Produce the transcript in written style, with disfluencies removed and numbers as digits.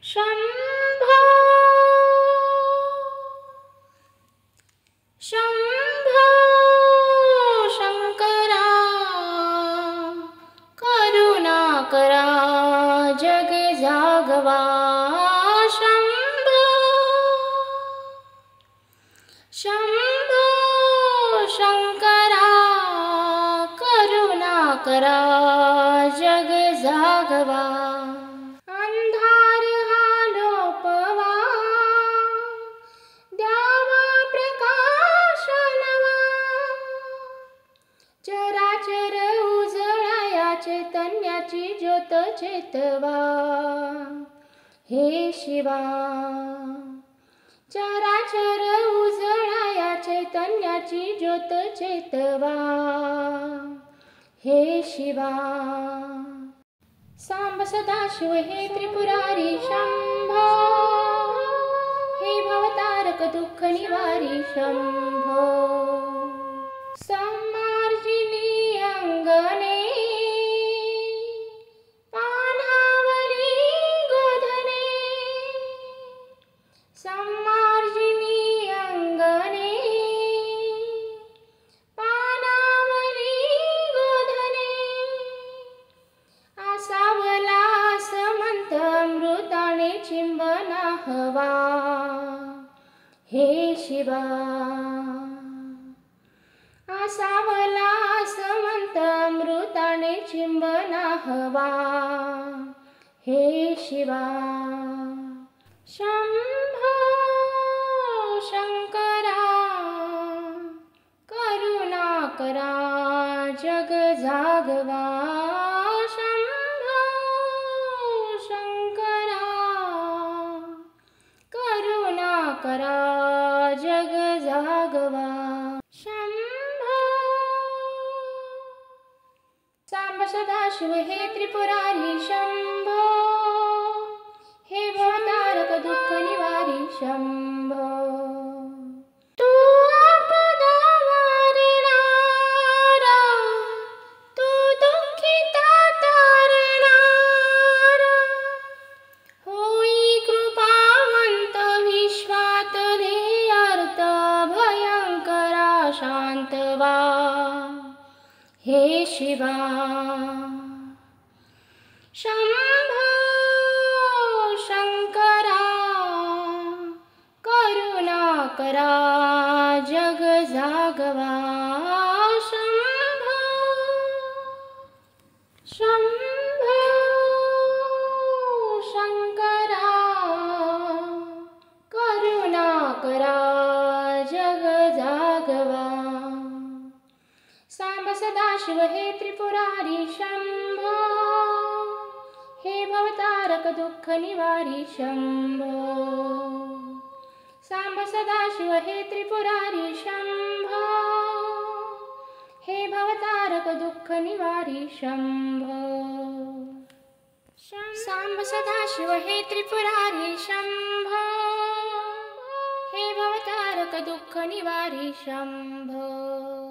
शंभो शंभो शंकरा करुणा करा जग जागवा। शंभो शंभो शंकरा करुणा करा जग जागवा। अंधार हालोपवा द्यावा प्रकाश नवा। चराचर उजळाया चैतन्याची ज्योत चेतवा। हे शिवा चराचर उजळाया चैतन्याची ज्योत चेतवा। हे शिवा सांब सदाशिव हे त्रिपुरारी शंभो। हे भवतारक दुःख निवारी शंभो। सम्मार्जिनी अंगणे पानावली गोधने। सम्मार्जिनी अंगणे पानावली गोधने। आसावला समंत अमृताने चिंबना हवा। हे शिवा आसावला समंत अमृताने चिंबना हवा। हे शिवा शंभो शंकरा करुणा करा जग जागवा। शंभो शंकरा करुणा करा जग जागवा। शंभो सांब सदाशिव हे त्रिपुरारी शंभो। हे भवतारक दुःख निवारी शंभो। तू आपदा वारणारा, तू दुःखिता तारणारा। होई कृपावंत विश्वात ध्येयार्थ भयंकरा शांतवा। हे शिवा शंभो शंकरा करुणा करा जग जागवा। शंभो शंभो शंकरा करुणा करा जग जागवा। सांब सदाशिव हे त्रिपुरारी शंभो। हे भवतारक दुःख निवारी शंभो। सांब सदाशिव हे त्रिपुरारी शंभो। हे भवतारक दुःख निवारी शंभो। सांब सदाशिव हे त्रिपुरारी शंभो। हे भवतारक दुःख निवारी शंभो।